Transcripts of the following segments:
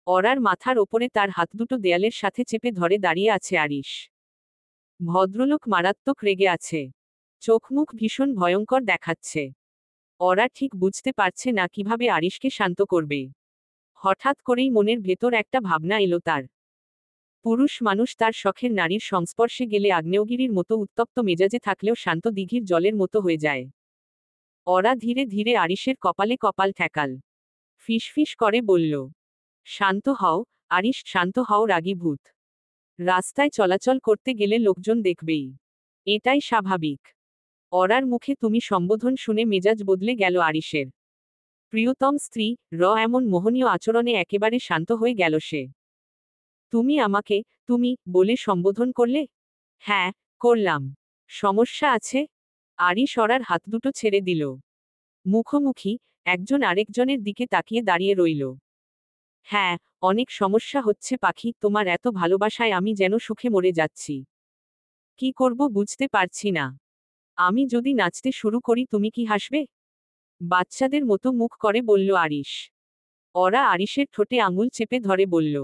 অরার মাথার ওপরে তার হাত দুটো দেয়ালের সাথে চেপে ধরে দাঁড়িয়ে আছে আরিশ। ভদ্রলোক মারাত্মক রেগে আছে। চোখ মুখ ভীষণ ভয়ঙ্কর দেখাচ্ছে। অরা ঠিক বুঝতে পারছে না কিভাবে আরিশকে শান্ত করবে। হঠাৎ করেই মনের ভেতর একটা ভাবনা এলো তার। পুরুষ মানুষ তার শখের নারীর সংস্পর্শে গেলে আগ্নেয়গিরির মতো উত্তপ্ত মেজাজে থাকলেও শান্ত দিঘির জলের মতো হয়ে যায়। অরা ধীরে ধীরে আরিশের কপালে কপাল ঠেকাল। ফিসফিস করে বলল, শান্ত হও আরিশ, শান্ত হও, রাগী ভূত। রাস্তায় চলাচল করতে গেলে লোকজন দেখবেই, এটাই স্বাভাবিক। অরার মুখে তুমি সম্বোধন শুনে মেজাজ বদলে গেল আরিশের। প্রিয়তম স্ত্রী এমন মোহনীয় আচরণে একেবারে শান্ত হয়ে গেল সে। তুমি আমাকে তুমি বলে সম্বোধন করলে? হ্যাঁ, করলাম। সমস্যা আছে? আরিশ অরার হাত দুটো ছেড়ে দিল। মুখোমুখি একজন আরেকজনের দিকে তাকিয়ে দাঁড়িয়ে রইল। হ্যাঁ, অনেক সমস্যা হচ্ছে পাখি, তোমার এত ভালোবাসায় আমি যেন সুখে মরে যাচ্ছি। কি করব বুঝতে পারছি না। আমি যদি নাচতে শুরু করি তুমি কি হাসবে? বাচ্চাদের মতো মুখ করে বলল আরিশ। অরা আরিশের ঠোঁটে আঙুল চেপে ধরে বলল,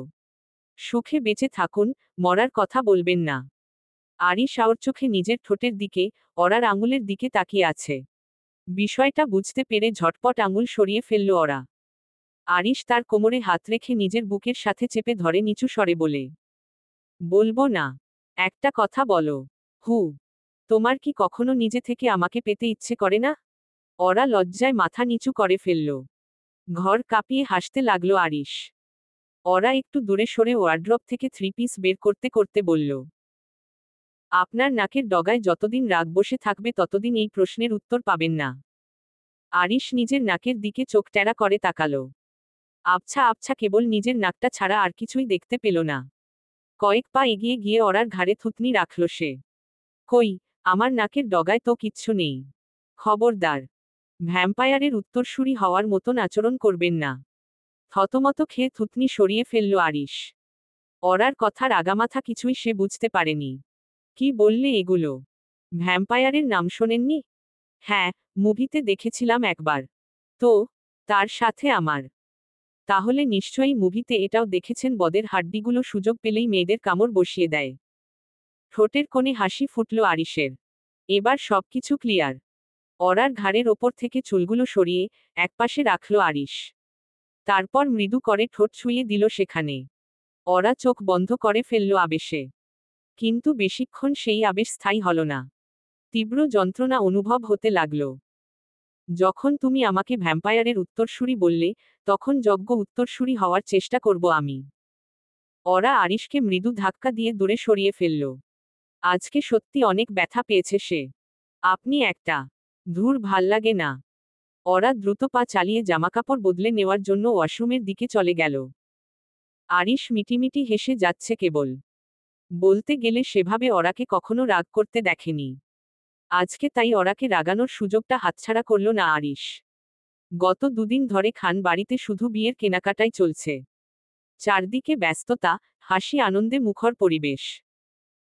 সুখে বেঁচে থাকুন, মরার কথা বলবেন না। আরিশ আওর চোখে নিজের ঠোঁটের দিকে, অরার আঙুলের দিকে তাকিয়ে আছে। বিষয়টা বুঝতে পেরে ঝটপট আঙুল সরিয়ে ফেলল অরা। আরিশ তার কোমরে হাত রেখে নিজের বুকের সাথে চেপে ধরে নিচু স্বরে বলে, বলবো না? একটা কথা বলো। হু, তোমার কি কখনো নিজে থেকে আমাকে পেতে ইচ্ছে করে না? অরা লজ্জায় মাথা নিচু করে ফেলল। ঘর কাঁপিয়ে হাসতে লাগলো আরিশ। অরা একটু দূরে সরে ওয়ার্ড্রপ থেকে 3 পিস বের করতে করতে বলল, আপনার নাকের ডগায় যতদিন রাগ বসে থাকবে ততদিন এই প্রশ্নের উত্তর পাবেন না। আরিশ নিজের নাকের দিকে চোখ টেরা করে তাকালো। আবছা আবছা কেবল নিজের নাকটা ছাড়া আর কিছুই দেখতে পেল না। কয়েক পা এগিয়ে গিয়ে অরার ঘাড়ে থুতনি রাখল সে। কই, আমার নাকের ডগায় তো কিচ্ছু নেই। খবরদার, ভ্যাম্পায়ারের উত্তরসূরি হওয়ার মতন আচরণ করবেন না। থতমত খেয়ে থুতনি সরিয়ে ফেলল আরিশ। অরার কথার আগামাথা কিছুই সে বুঝতে পারেনি। কি বললে এগুলো? ভ্যাম্পায়ারের নাম শোনেননি? হ্যাঁ, মুভিতে দেখেছিলাম একবার। তো, তার সাথে আমার। তাহলে নিশ্চয়ই মুভিতে এটাও দেখেছেন, বদের হাড্ডিগুলো সুযোগ পেলেই মেয়েদের কামড় বসিয়ে দেয়। ঠোঁটের কোণে হাসি ফুটল আরিশের। এবার সবকিছু ক্লিয়ার। অরার ঘাড়ের ওপর থেকে চুলগুলো সরিয়ে একপাশে রাখল আরিশ। তারপর মৃদু করে ঠোঁট ছুঁয়ে দিল সেখানে। অরা চোখ বন্ধ করে ফেলল আবেশে। কিন্তু বেশিক্ষণ সেই আবেশ স্থায়ী হল না। তীব্র যন্ত্রণা অনুভব হতে লাগল। যখন তুমি আমাকে ভ্যাম্পায়ারের উত্তরসূরি বললে, তখন যজ্ঞ উত্তরসূরি হওয়ার চেষ্টা করব আমি। অরা আরিশকে মৃদু ধাক্কা দিয়ে দূরে সরিয়ে ফেলল। আজকে সত্যি অনেক ব্যথা পেয়েছে সে। আপনি একটা। ধুর, ভাল্লাগে না। অরা দ্রুত পা চালিয়ে জামাকাপড় বদলে নেওয়ার জন্য ওয়াশরুমের দিকে চলে গেল। আরিশ মিটিমিটি হেসে যাচ্ছে কেবল। বলতে গেলে সেভাবে অরাকে কখনো রাগ করতে দেখেনি। আজকে তাই অরাকে রাগানোর সুযোগটা হাতছাড়া করল না আরিশ। গত দুদিন ধরে খান বাড়িতে শুধু বিয়ের কেনাকাটাই চলছে। চারদিকে ব্যস্ততা, হাসি আনন্দে মুখর পরিবেশ।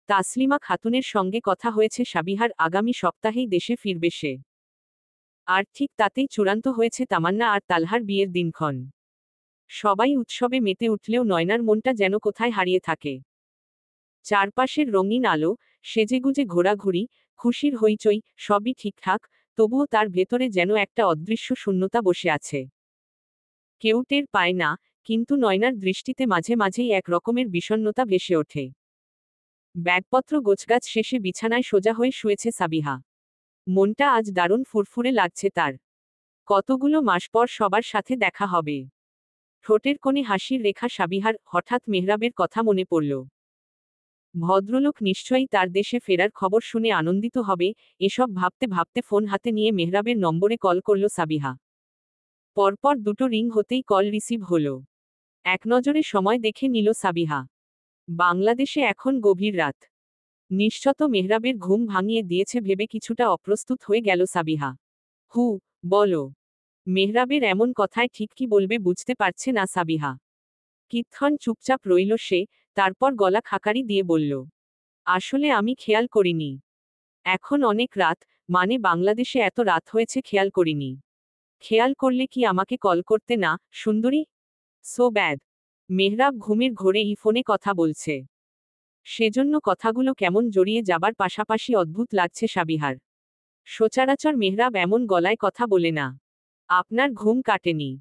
তাসলিমা খাতুনের সঙ্গে কথা হয়েছে সাবিহার আগামী সপ্তাহেই দেশে ফিরবে সে। আর ঠিক তাতেই চূড়ান্ত হয়েছে তামান্না আর তালহার বিয়ের দিনক্ষণ। সবাই উৎসবে মেতে উঠলেও নয়নার মনটা যেন কোথায় হারিয়ে থাকে। চারপাশের রঙিন আলো, সেজেগুজে ঘোরাঘুরি, খুশির হইচই, সবই ঠিকঠাক, তবুও তার ভেতরে যেন একটা অদৃশ্য শূন্যতা বসে আছে। কেউ টের পায় না, কিন্তু নয়নার দৃষ্টিতে মাঝে মাঝেই এক রকমের বিষণ্ণতা ভেসে ওঠে। ব্যাগপত্র গোছগাছ শেষে বিছানায় সোজা হয়ে শুয়েছে সাবিহা। মনটা আজ দারুণ ফুরফুরে লাগছে তার। কতগুলো মাস পর সবার সাথে দেখা হবে। ঠোঁটের কোণে হাসির রেখা সাবিহার। হঠাৎ মেহরাবের কথা মনে পড়ল। ভদ্রলোক নিশ্চয়ই তার দেশে ফেরার খবর শুনে আনন্দিত হবে। এসব ভাবতে ভাবতে ফোন হাতে নিয়ে মেহরাবের নম্বরে কল করল সাবিহা। পরপর দুটো রিং হতেই কল রিসিভ হলো। এক নজরে সময় দেখে নিল সাবিহা। বাংলাদেশে এখন গভীর রাত। নিশ্চত মেহরাবের ঘুম ভাঙিয়ে দিয়েছে ভেবে কিছুটা অপ্রস্তুত হয়ে গেল সাবিহা। হু, বলো। মেহরাবের এমন কথায় ঠিক কি বলবে বুঝতে পারছে না সাবিহা। কিতক্ষণ চুপচাপ রইল সে, তারপর গলা খাকারি দিয়ে বলল, আসলে আমি খেয়াল করিনি। এখন অনেক রাত, মানে বাংলাদেশে এত রাত হয়েছে খেয়াল করিনি। খেয়াল করলে কি আমাকে কল করতে না, সুন্দরী? So bad. মেহরাব ঘুমের ঘোরেই ফোনে কথা বলছে। সেজন্য কথাগুলো কেমন জড়িয়ে যাবার পাশাপাশি অদ্ভুত লাগছে সাবিহার। সচরাচর মেহরাব এমন গলায় কথা বলে না। আপনার ঘুম কাটেনি?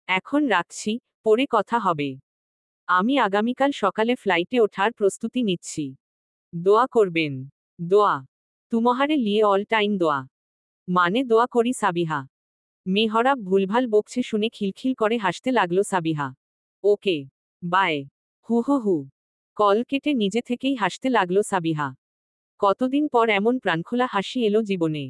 এখন রাখছি, পরে কথা হবে। আমি আগামীকাল সকালে ফ্লাইটে ওঠার প্রস্তুতি নিচ্ছি। দোয়া করবেন। দোয়া তুমহারে লিয়ে অল টাইম দোয়া। মানে দোয়া করি সাবিহা। মেহরাব ভুলভাল বকছে শুনে খিলখিল করে হাসতে লাগলো সাবিহা। Okay, bye. হু হু হু। কল কেটে নিজে থেকেই হাসতে লাগলো সাবিহা। কতদিন পর এমন প্রাণখোলা হাসি এলো জীবনে।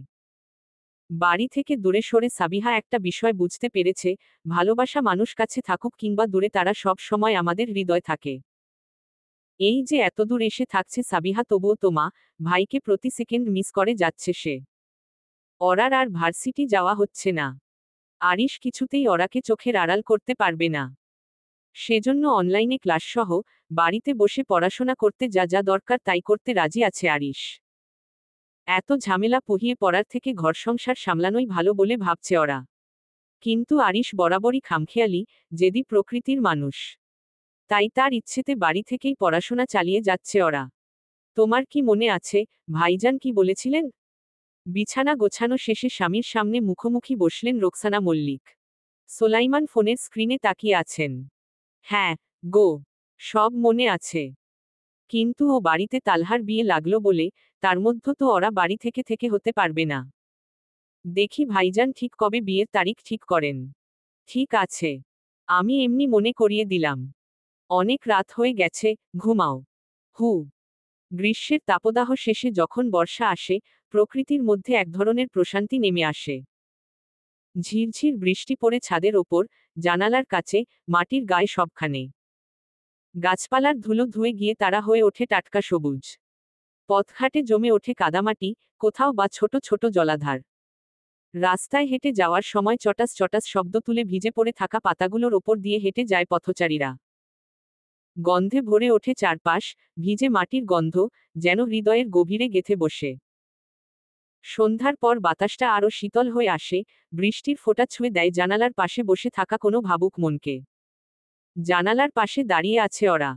বাড়ি থেকে দূরে সরে সাবিহা একটা বিষয় বুঝতে পেরেছে, ভালোবাসা মানুষ কাছে থাকুক কিংবা দূরে তারা সব সময় আমাদের হৃদয় থাকে। এই যে এতদূর এসে থাকছে সাবিহা, তবুও তো মা, ভাইকে প্রতি সেকেন্ড মিস করে যাচ্ছে সে। অরার আর ভার্সিটি যাওয়া হচ্ছে না। আরিশ কিছুতেই অরাকে চোখের আড়াল করতে পারবে না। সেজন্য অনলাইনে ক্লাসসহ বাড়িতে বসে পড়াশোনা করতে যা যা দরকার তাই করতে রাজি আছে আরিশ। এত ঝামেলা পুহিয়ে পড়ার থেকে ঘর সংসার সামলানোই ভালো বলে ভাবছে ওরা। কিন্তু আরিশ বরাবরই খামখেয়ালি, জেদি প্রকৃতির মানুষ। তাই তার ইচ্ছেতে বাড়ি থেকেই পড়াশোনা চালিয়ে যাচ্ছে ওরা। তোমার কি মনে আছে, ভাইজান কি বলেছিলেন? বিছানা গোছানো শেষে স্বামীর সামনে মুখোমুখি বসলেন রোকসানা মল্লিক। সোলাইমান ফোনের স্ক্রিনে তাকিয়ে আছেন। হ্যাঁ গো, সব মনে আছে। কিন্তু ও বাড়িতে তালহার বিয়ে লাগলো বলে, তার মধ্যে তো ওরা বাড়ি থেকে থেকে হতে পারবে না। দেখি ভাইজান ঠিক কবে বিয়ের তারিখ ঠিক করেন। ঠিক আছে, আমি এমনি মনে করিয়ে দিলাম। অনেক রাত হয়ে গেছে, ঘুমাও। হু। গ্রীষ্মের তাপদাহ শেষে যখন বর্ষা আসে, প্রকৃতির মধ্যে এক ধরনের প্রশান্তি নেমে আসে। ঝিরঝির বৃষ্টি পড়ে ছাদের ওপর, জানালার কাছে, মাটির গায়ে সবখানে। গাছপালার ধুলো ধুয়ে গিয়ে তারা হয়ে ওঠে টাটকা সবুজ। পথঘাটে জমে ওঠে কাদামাটি, কোথাও বা ছোট ছোট জলাধার। রাস্তায় হেঁটে যাওয়ার সময় চটাস চটাস শব্দ তুলে ভিজে পড়ে থাকা পাতাগুলোর ওপর দিয়ে হেঁটে যায় পথচারীরা। গন্ধে ভরে ওঠে চারপাশ, ভিজে মাটির গন্ধ, যেন হৃদয়ের গভীরে গেঁথে বসে। সন্ধ্যার পর বাতাসটা আরো শীতল হয়ে আসে, বৃষ্টির ফোঁটা ছুঁয়ে দেয় জানালার পাশে বসে থাকা কোনো ভাবুক মনকে। জানালার পাশে দাঁড়িয়ে আছে ওরা।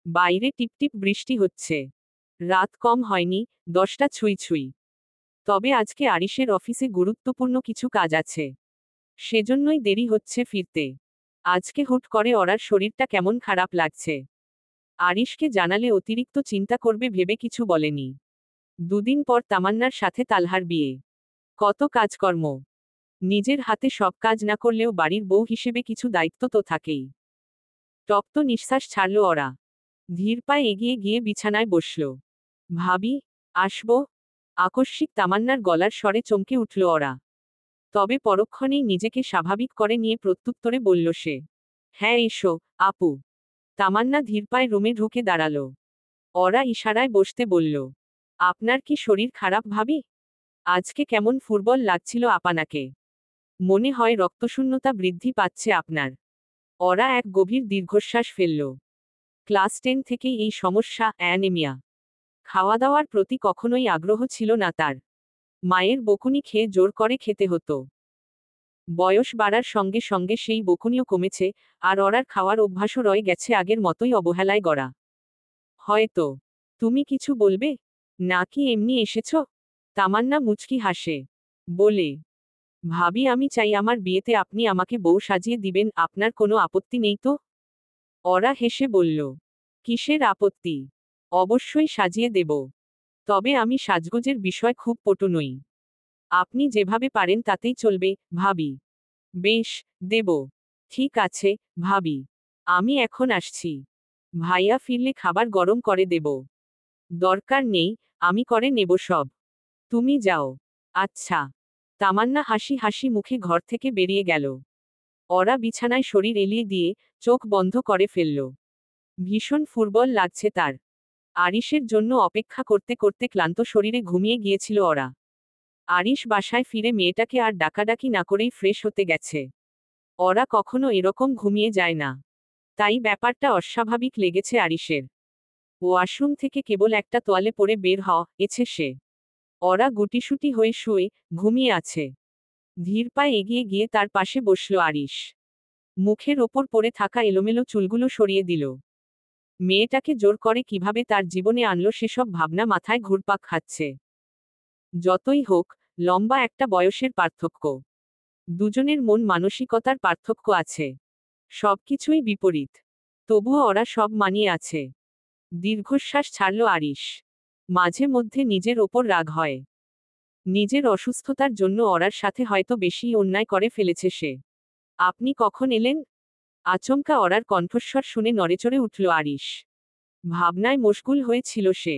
বাইরে টিপটিপ বৃষ্টি হচ্ছে। রাত কম হয়নি, 10টা ছুঁই ছুঁই। তবে আজকে আরিশের অফিসে গুরুত্বপূর্ণ কিছু কাজ আছে। সেজন্যই দেরি হচ্ছে ফিরতে। আজকে হুট করে ওরার শরীরটা কেমন খারাপ লাগছে। আরিশকে জানালে অতিরিক্ত চিন্তা করবে ভেবে কিছু বলেনি। দুদিন পর তামান্নার সাথে তালহার বিয়ে। কত কাজকর্ম। নিজের হাতে সব কাজ না করলেও বাড়ির বউ হিসেবে কিছু দায়িত্ব তো থাকেই। তপ্ত নিঃশ্বাস ছাড়ল ওরা। ধীর পায়ে এগিয়ে গিয়ে বিছানায় বসল। ভাবি, আসবো? আকস্মিক তামান্নার গলার স্বরে চমকে উঠল ওরা। তবে পরক্ষণেই নিজেকে স্বাভাবিক করে নিয়ে প্রত্যুত্তরে বলল সে। হ্যাঁ এসো, আপু। তামান্না ধীর পায়ে রুমে ঢুকে দাঁড়ালো। ওরা ইশারায় বসতে বলল। আপনার কি শরীর খারাপ ভাবি? আজকে কেমন ফুরবল লাগছিল আপনাকে। মনে হয় রক্তশূন্যতা বৃদ্ধি পাচ্ছে আপনার। ওরা এক গভীর দীর্ঘশ্বাস ফেলল। ক্লাস 10 থেকেই এই সমস্যা, অ্যানেমিয়া। খাওয়া দাওয়ার প্রতি কখনোই আগ্রহ ছিল না তার। মায়ের বকুনি খেয়ে জোর করে খেতে হতো। বয়স বাড়ার সঙ্গে সঙ্গে সেই বকুনিও কমেছে, আর ওরার খাওয়ার অভ্যাসও রয়ে গেছে আগের মতোই অবহেলায় গড়া। হয়তো। তুমি কিছু বলবে? নাকি এমনি এসেছ? তামান্না মুচকি হাসে। বলে। ভাবি, আমি চাই আমার বিয়েতে আপনি আমাকে বউ সাজিয়ে দিবেন, আপনার কোনো আপত্তি নেই তো? ওরা হেসে বলল। কিসের আপত্তি? অবশ্যই সাজিয়ে দেব। তবে আমি সাজগোজের বিষয় খুব পটু নই। আপনি যেভাবে পারেন তাতেই চলবে, ভাবি। বেশ, দেব। ঠিক আছে, ভাবি। আমি এখন আসছি। ভাইয়া ফিরলে খাবার গরম করে দেব। দরকার নেই, আমি করে নেব সব। তুমি যাও। আচ্ছা। তামান্না হাসি হাসি মুখে ঘর থেকে বেরিয়ে গেল। ওরা বিছানায় শরীর এলিয়ে দিয়ে, চোখ বন্ধ করে ফেলল। ভীষণ ফুরবল লাগছে তার। আরিশের জন্য অপেক্ষা করতে করতে ক্লান্ত শরীরে ঘুমিয়ে গিয়েছিল ওরা। আরিশ বাসায় ফিরে মেয়েটাকে আর ডাকাডাকি না করেই ফ্রেশ হতে গেছে। ওরা কখনো এরকম ঘুমিয়ে যায় না। তাই ব্যাপারটা অস্বাভাবিক লেগেছে আরিশের। ওয়াশরুম থেকে কেবল একটা তোয়ালে পরে বের হয়েছে সে। ওরা গুটিসুটি হয়ে শুয়ে, ঘুমিয়ে আছে। ধীর পায়ে এগিয়ে গিয়ে তার পাশে বসল আরিশ। মুখের ওপর পড়ে থাকা এলোমেলো চুলগুলো সরিয়ে দিল। মেয়েটাকে জোর করে কিভাবে তার জীবনে আনলো সেসব ভাবনা মাথায় ঘুরপাক খাচ্ছে। যতই হোক, লম্বা একটা বয়সের পার্থক্য। দুজনের মন মানসিকতার পার্থক্য আছে। সবকিছুই বিপরীত। তবুও ওরা সব মানিয়ে আছে। দীর্ঘশ্বাস ছাড়ল আরিশ। মাঝে মধ্যে নিজের ওপর রাগ হয়। নিজের অসুস্থতার জন্য ওরার সাথে হয়তো বেশি অন্যায় করে ফেলেছে সে। আপনি কখন এলেন? আচমকা ওরার কণ্ঠস্বর শুনে নড়েচড়ে উঠল আরিশ। ভাবনায় মশগুল হয়েছিল সে।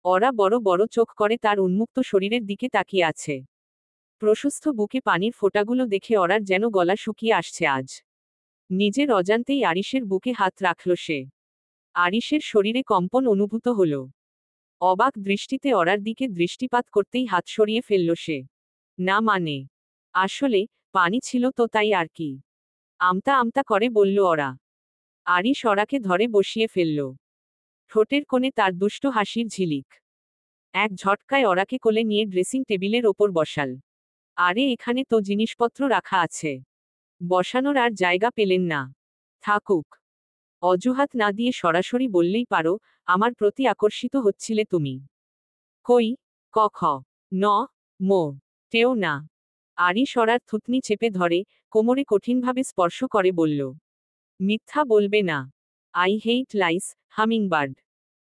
ওরা বড় বড় চোখ করে তার উন্মুক্ত শরীরের দিকে তাকিয়ে আছে। প্রশস্ত বুকে পানির ফোঁটাগুলো দেখে ওরার যেন গলা শুকিয়ে আসছে আজ। নিজের অজান্তেই আরিশের বুকে হাত রাখল সে। আরিশের শরীরে কম্পন অনুভূত হল। অবাক দৃষ্টিতে ওরার দিকে দৃষ্টিপাত করতেই হাত সরিয়ে ফেলল সে। না মানে, আসলে পানি ছিল তো, তাই আর কি। আমতা আমতা করে বলল ওরা। আরিশ ওরাকে ধরে বসিয়ে ফেলল। ঠোঁটের কোণে তার দুষ্ট হাসির ঝিলিক। এক ঝটকায় ওরাকে কোলে নিয়ে ড্রেসিং টেবিলের ওপর বসাল। আরে এখানে তো জিনিসপত্র রাখা আছে। বসানোর আর জায়গা পেলেন না। থাকুক। অজুহাত না দিয়ে সরাসরি বললেই পারো, আমার প্রতি আকর্ষিত হচ্ছিলে তুমি। কই, ক খ, ন, মো, তেও না। আরিশ ওরার থুতনি চেপে ধরে, কোমরে কঠিনভাবে স্পর্শ করে বলল। মিথ্যা বলবে না। I hate lies, hummingbird.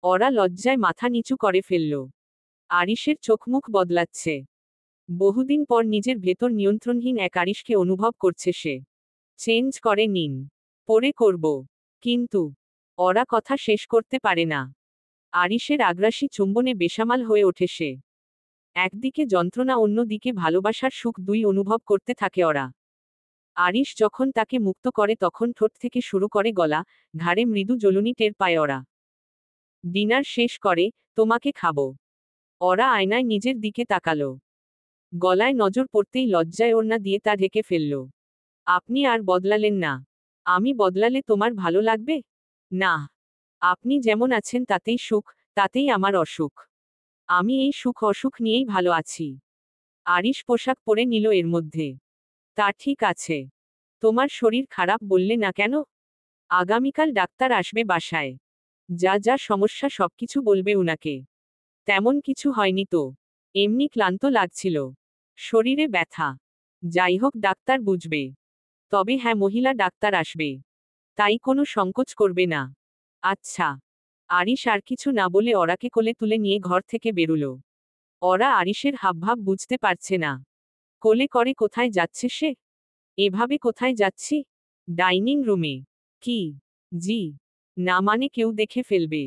ওরা লজ্জায় মাথা নিচু করে ফেলল। আরিশের চোখমুখ বদলাচ্ছে। বহুদিন পর নিজের ভেতর নিয়ন্ত্রণহীন এক আরিশকে অনুভব করছে সে। চেঞ্জ করে নিন। পরে করব। কিন্তু ওরা কথা শেষ করতে পারে না। আরিশের আগ্রাসী চুম্বনে বেসামাল হয়ে ওঠে সে। একদিকে যন্ত্রণা, অন্যদিকে ভালোবাসার সুখ, দুই অনুভব করতে থাকে ওরা। আরিশ যখন তাকে মুক্ত করে তখন ঠোঁট থেকে শুরু করে গলা, ঘাড়ে মৃদু জ্বলুনি টের পায় ওরা। ডিনার শেষ করে, তোমাকে খাবো। ওরা আয়নায় নিজের দিকে তাকালো। গলায় নজর পড়তেই লজ্জায় ওড়না দিয়ে তা ঢেকে ফেলল। আপনি আর বদলালেন না। আমি বদলালে তোমার ভালো লাগবে? না। আপনি যেমন আছেন তাতেই সুখ, তাতেই আমার অসুখ। আমি এই সুখ অসুখ নিয়েই ভালো আছি। আরিশ পোশাক পরে নিল এর মধ্যে। তা ঠিক আছে। তোমার শরীর খারাপ বললে না কেন? আগামীকাল ডাক্তার আসবে বাসায়। যা যা সমস্যা সবকিছু বলবে উনাকে। তেমন কিছু হয়নি তো। এমনি ক্লান্ত লাগছিল। শরীরে ব্যথা। যাই হোক, ডাক্তার বুঝবে। তবে হ্যাঁ, মহিলা ডাক্তার আসবে। তাই কোনো সংকোচ করবে না। আচ্ছা। আরিশ আর কিছু না বলে ওরাকে কোলে তুলে নিয়ে ঘর থেকে বেরুল। ওরা আরিশের হাবভাব বুঝতে পারছে না। কোলে করে কোথায় যাচ্ছে সে? এভাবে কোথায় যাচ্ছি? ডাইনিং রুমে। কি? জি। না মানে কেউ দেখে ফেলবে।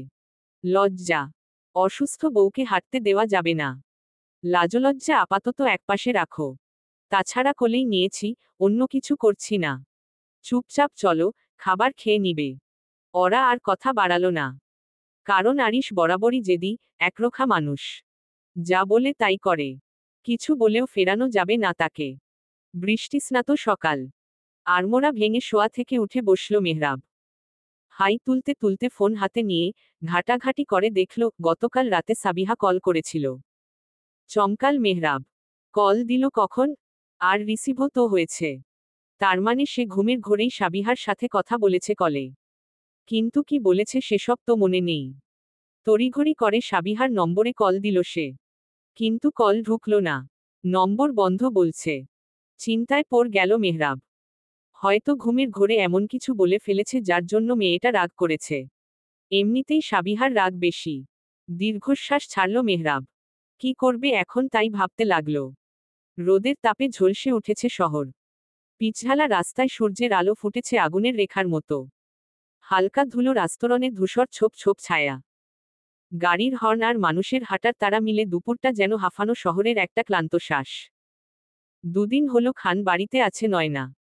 লজ্জা। অসুস্থ বউকে হাঁটতে দেওয়া যাবে না। লাজলজ্জা আপাতত একপাশে রাখো। তাছাড়া কোলেই নিয়েছি, অন্য কিছু করছি না। চুপচাপ চলো, খাবার খেয়ে নিবে। ওরা আর কথা বাড়ালো না। কারণ আরিশ বরাবরই জেদি, একরোখা মানুষ। যা বলে তাই করে। কিছু বলেও ফেরানো যাবে না তাকে। বৃষ্টিস্নাত সকাল। আড়মোড়া ভেঙে শোয়া থেকে উঠে বসল মেহরাব। হাই তুলতে তুলতে ফোন হাতে নিয়ে ঘাটাঘাটি করে দেখল গতকাল রাতে সাবিহা কল করেছিল। চমকাল মেহরাব। কল দিল কখন? আর রিসিভও তো হয়েছে। তার মানে সে ঘুমের ঘোরেই সাবিহার সাথে কথা বলেছে কলে। কিন্তু কি বলেছে সেসব তো মনে নেই। তড়িঘড়ি করে সাবিহার নম্বরে কল দিল সে। কিন্তু কল ঢুকল না। নম্বর বন্ধ বলছে। চিন্তায় পড় গেল মেহরাব। হয়তো ঘুমের ঘোরে এমন কিছু বলে ফেলেছে যার জন্য মেয়েটা রাগ করেছে। এমনিতেই সাবিহার রাগ বেশি। দীর্ঘশ্বাস ছাড়ল মেহরাব। কি করবে এখন তাই ভাবতে লাগল। রোদের তাপে ঝলসে উঠেছে শহর। পিছঢালা রাস্তায় সূর্যের আলো ফুটেছে আগুনের রেখার মতো। হালকা ধুলোর আস্তরণে ধূসর ছোপ ছোপ ছায়া। গাড়ির হর্ন আর মানুষের হাঁটার তারা মিলে দুপুরটা যেন হাঁফানো শহরের একটা ক্লান্ত শ্বাস। দুদিন হলো খান বাড়িতে আছে নয়না।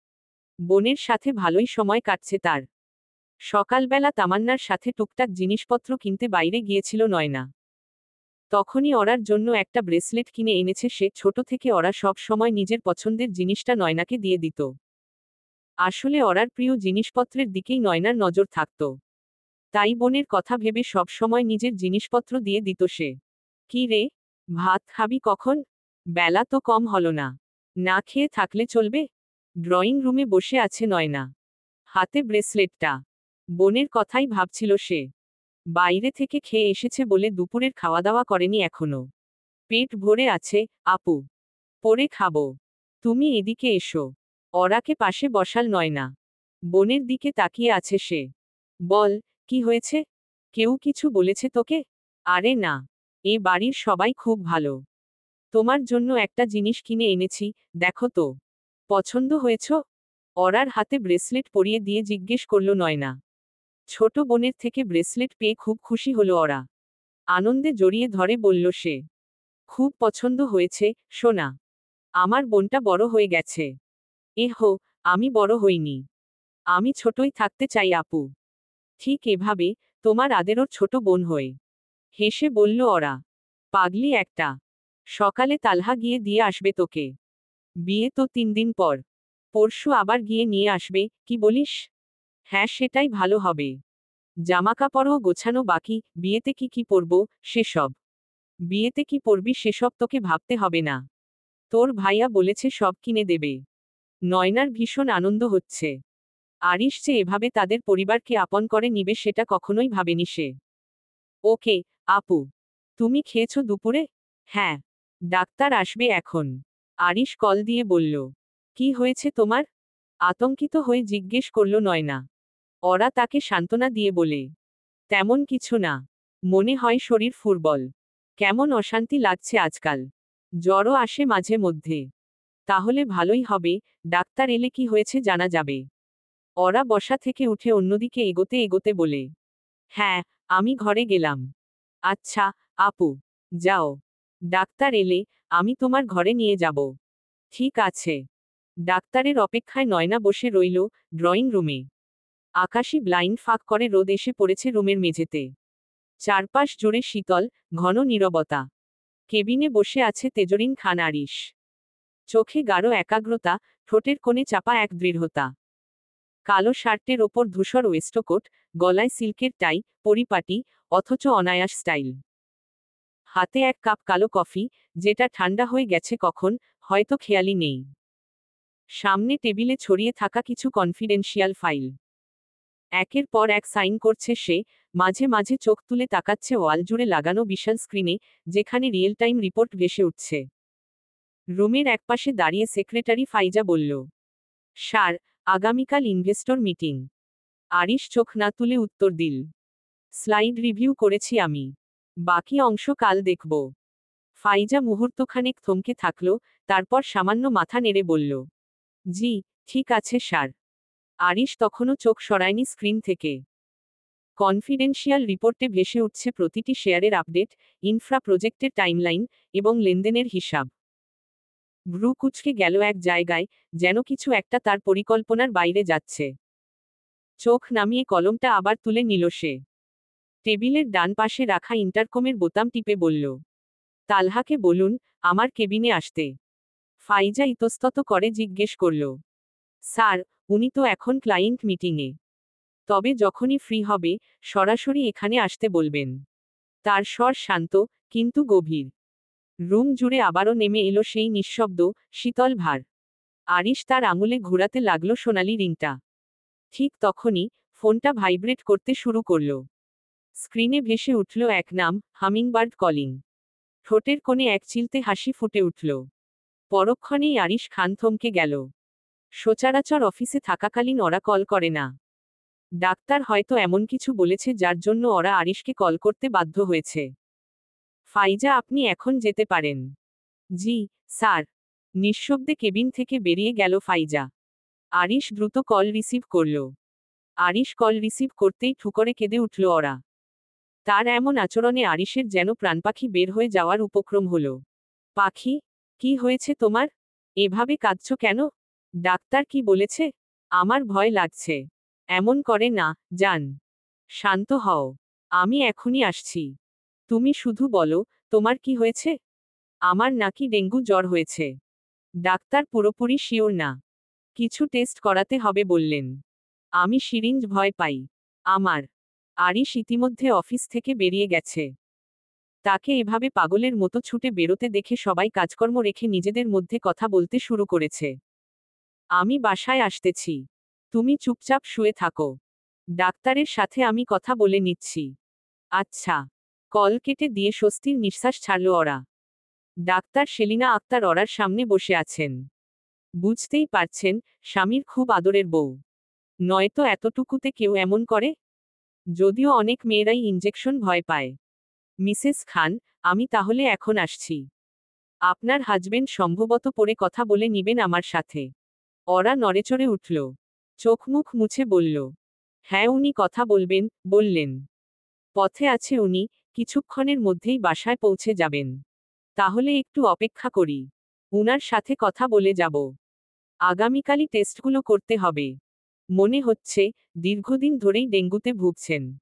বোনের সাথে ভালোই সময় কাটছে তার। সকালবেলা তামান্নার সাথে টুকটাক জিনিসপত্র কিনতে বাইরে গিয়েছিল নয়না। তখনই ওরার জন্য একটা ব্রেসলেট কিনে এনেছে সে। ছোট থেকে ওরা সব সময় নিজের পছন্দের জিনিসটা নয়নাকে দিয়ে দিত। আসলে ওরার প্রিয় জিনিসপত্রের দিকেই নয়নার নজর থাকত। তাই বোনের কথা ভেবে সব সময় নিজের জিনিসপত্র দিয়ে দিত সে। কি রে, ভাত খাবি কখন? বেলা তো কম হলো না। না খেয়ে থাকলে চলবে? ড্রয়িং রুমে বসে আছে নয়না। হাতে ব্রেসলেটটা। বোনের কথাই ভাবছিল সে। বাইরে থেকে খেয়ে এসেছে বলে দুপুরের খাওয়া দাওয়া করেনি এখনো। পেট ভরে আছে, আপু। পরে খাবো। তুমি এদিকে এসো। অরাকে পাশে বসাল নয়না। বোনের দিকে তাকিয়ে আছে সে। বল, কি হয়েছে? কেউ কিছু বলেছে তোকে? আরে না। এ বাড়ির সবাই খুব ভালো। তোমার জন্য একটা জিনিস কিনে এনেছি, দেখো তো। পছন্দ হয়েছ? অরার হাতে ব্রেসলেট পরিয়ে দিয়ে জিজ্ঞেস করল নয়না। ছোট বোনের থেকে ব্রেসলেট পেয়ে খুব খুশি হলো অরা। আনন্দে জড়িয়ে ধরে বলল সে। খুব পছন্দ হয়েছে, সোনা। আমার বোনটা বড় হয়ে গেছে। হো, আমি বড় হইনি। আমি ছোটই থাকতে চাই আপু। ঠিক এভাবে, তোমার আদেরও ছোট বোন হয়ে। হেসে বলল অরা। পাগলি একটা। সকালে তালহা গিয়ে দিয়ে আসবে তোকে। বিয়ে তো 3 দিন পর। পরশু আবার গিয়ে নিয়ে আসবে, কি বলিস? হ্যাঁ, সেটাই ভালো হবে। জামাকাপড়ও গোছানো বাকি, বিয়েতে কি কি পরব, সেসব। বিয়েতে কি পরবি সেসব তোকে ভাবতে হবে না। তোর ভাইয়া বলেছে সব কিনে দেবে। নয়নার ভীষণ আনন্দ হচ্ছে। আরিশ যে এভাবে তাদের পরিবারকে আপন করে নিবে সেটা কখনোই ভাবেনি সে। ওকে, আপু। তুমি খেয়েছো দুপুরে? হ্যাঁ। ডাক্তার আসবে এখন। আরিশ কল দিয়ে বলল। কি হয়েছে তোমার? আতঙ্কিত হয়ে জিজ্ঞেস করল নয়না। ওরা তাকে সান্ত্বনা দিয়ে বলে। তেমন কিছু না। মনে হয় শরীর ফুরবল। কেমন অশান্তি লাগছে আজকাল। জ্বরও আসে মাঝে মধ্যে। তাহলে ভালোই হবে, ডাক্তার এলে কি হয়েছে জানা যাবে। ওরা বসা থেকে উঠে অন্যদিকে এগোতে এগোতে বলে। হ্যাঁ, আমি ঘরে গেলাম। আচ্ছা, আপু। যাও। ডাক্তার এলে, আমি তোমার ঘরে নিয়ে যাব। ঠিক আছে। ডাক্তারের অপেক্ষায় নয়না বসে রইল, ড্রয়িং রুমে। আকাশি ব্লাইন্ড ফাঁক করে রোদ এসে পড়েছে রুমের মেঝেতে। চারপাশ জুড়ে শীতল, ঘন নীরবতা। কেবিনে বসে আছে তেজরিন খান আরিশ। চোখে গাঢ় একাগ্রতা, ঠোঁটের কোণে চাপা এক দৃঢ়তা। কালো শার্টের ওপর ধূসর ওয়েস্টকোট, গলায় সিল্কের টাই, পরিপাটি, অথচ অনায়াস স্টাইল। হাতে এক কাপ কালো কফি, যেটা ঠান্ডা হয়ে গেছে কখন, হয়তো খেয়ালই নেই। সামনে টেবিলে ছড়িয়ে থাকা কিছু কনফিডেন্সিয়াল ফাইল। একের পর এক সাইন করছে সে, মাঝে মাঝে চোখ তুলে তাকাচ্ছে ওয়াল জুড়ে লাগানো বিশাল স্ক্রিনে, যেখানে রিয়েল টাইম রিপোর্ট ভেসে উঠছে। রুমের একপাশে দাঁড়িয়ে সেক্রেটারি ফাইজা বলল। স্যার, আগামীকাল ইনভেস্টর মিটিং। আরিশ চোখ না তুলে উত্তর দিল। স্লাইড রিভিউ করেছি আমি। বাকি অংশ কাল দেখব। ফাইজা মুহূর্তখানেক থমকে থাকল, তারপর সামান্য মাথা নেড়ে বলল। জি, ঠিক আছে স্যার। আরিশ তখনও চোখ সরায়নি স্ক্রিন থেকে। কনফিডেন্সিয়াল রিপোর্টে ভেসে উঠছে প্রতিটি শেয়ারের আপডেট, ইনফ্রা প্রজেক্টের টাইমলাইন, এবং লেনদেনের হিসাব। ভ্রু কুচকে গেল এক জায়গায়, যেন কিছু একটা তার পরিকল্পনার বাইরে যাচ্ছে। চোখ নামিয়ে কলমটা আবার তুলে নিল সে। টেবিলের ডান পাশে রাখা ইন্টারকমের বোতাম টিপে বলল। তালহাকে বলুন, আমার কেবিনে আসতে। ফাইজা ইতস্তত করে জিজ্ঞেস করল। স্যার, উনি তো এখন ক্লায়েন্ট মিটিংয়ে। তবে যখনই ফ্রি হবে, সরাসরি এখানে আসতে বলবেন। তার স্বর শান্ত, কিন্তু গভীর। রুম জুড়ে আবারও নেমে এলো সেই নিঃশব্দ, শীতল ভার। আরিশ তার আঙুলে ঘুরাতে লাগলো সোনালি রিংটা। ঠিক তখনই, ফোনটা ভাইব্রেট করতে শুরু করল। স্ক্রিনে ভেসে উঠল এক নাম, হামিংবার্ড কলিং। ঠোঁটের কোণে এক চিলতে হাসি ফুটে উঠল। পরক্ষণেই আরিশ খান থমকে গেল। সচরাচর অফিসে থাকাকালীন ওরা কল করে না। ডাক্তার হয়তো এমন কিছু বলেছে যার জন্য ওরা আরিশকে কল করতে বাধ্য হয়েছে। ফাইজা, আপনি এখন যেতে পারেন। জি, স্যার। নিঃশব্দে কেবিন থেকে বেরিয়ে গেল ফাইজা। আরিশ দ্রুত কল রিসিভ করল। আরিশ কল রিসিভ করতেই ঠুকরে কেঁদে উঠল ওরা। তার এমন আচরণে আরিশের যেন প্রাণপাখি বের হয়ে যাওয়ার উপক্রম হলো। পাখি, কি হয়েছে তোমার? এভাবে কাঁদছ কেন? ডাক্তার কি বলেছে? আমার ভয় লাগছে। এমন করে না, যান। শান্ত হও। আমি এখনই আসছি। তুমি শুধু বলো, তোমার কি হয়েছে? আমার নাকি ডেঙ্গু জ্বর হয়েছে। ডাক্তার পুরোপুরি শিওর না। কিছু টেস্ট করাতে হবে বললেন। আমি সিরিঞ্জ ভয় পাই। আমার। আরিশ ইতিমধ্যে অফিস থেকে বেরিয়ে গেছে। তাকে এভাবে পাগলের মতো ছুটে বেরোতে দেখে সবাই কাজকর্ম রেখে নিজেদের মধ্যে কথা বলতে শুরু করেছে। আমি বাসায় আসতেছি। তুমি চুপচাপ শুয়ে থাকো। ডাক্তারের সাথে আমি কথা বলে নিচ্ছি। আচ্ছা। কল কেটে দিয়ে স্বস্তির নিঃশ্বাস ছাড়ল ওরা। ডাক্তার সেলিনা আক্তার ওরার সামনে বসে আছেন। বুঝতেই পারছেন, স্বামীর খুব আদরের বউ। নয়তো এতটুকুতে কেউ এমন করে? যদিও অনেক মেয়েরাই ইঞ্জেকশন ভয় পায়। মিসেস খান, আমি তাহলে এখন আসছি। আপনার হাজবেন্ড সম্ভবত পরে কথা বলে নিবেন আমার সাথে। ওরা নড়েচড়ে উঠল। চোখ মুখ মুছে বলল, হ্যাঁ উনি কথা বললেন। পথে আছে উনি, কিছুক্ষণের মধ্যেই বাসায় পৌঁছে যাবেন। তাহলে একটু অপেক্ষা করি। উনার সাথে কথা বলে যাব। আগামীকালই টেস্টগুলো করতে হবে। মনে হচ্ছে, দীর্ঘদিন ধরেই ডেঙ্গুতে ভুগছেন।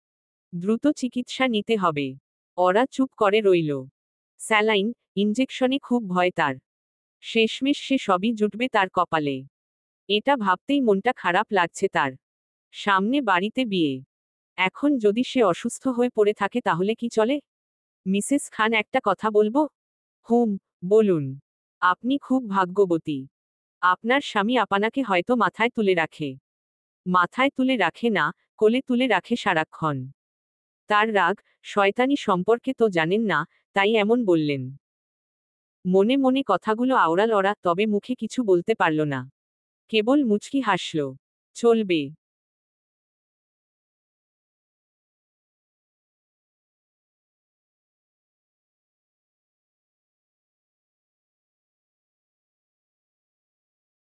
দ্রুত চিকিৎসা নিতে হবে। ওরা চুপ করে রইল। স্যালাইন, ইঞ্জেকশনে খুব ভয় তার। শেষমেশ সে সবই জুটবে তার কপালে। এটা ভাবতেই মনটা খারাপ লাগছে তার। সামনে বাড়িতে বিয়ে। এখন যদি সে অসুস্থ হয়ে পড়ে থাকে তাহলে কি চলে? মিসেস খান একটা কথা বলবো? হুম, বলুন। আপনি খুব ভাগ্যবতী। আপনার স্বামী আপনাকে হয়তো মাথায় তুলে রাখে। মাথায় তুলে রাখে না, কোলে তুলে রাখে সারাক্ষণ। তার রাগ, শয়তানি সম্পর্কে তো জানেন না, তাই এমন বললেন। মনে মনে কথাগুলো আওড়াল ওরা, তবে মুখে কিছু বলতে পারল না। কেবল মুচকি হাসল। চলবে।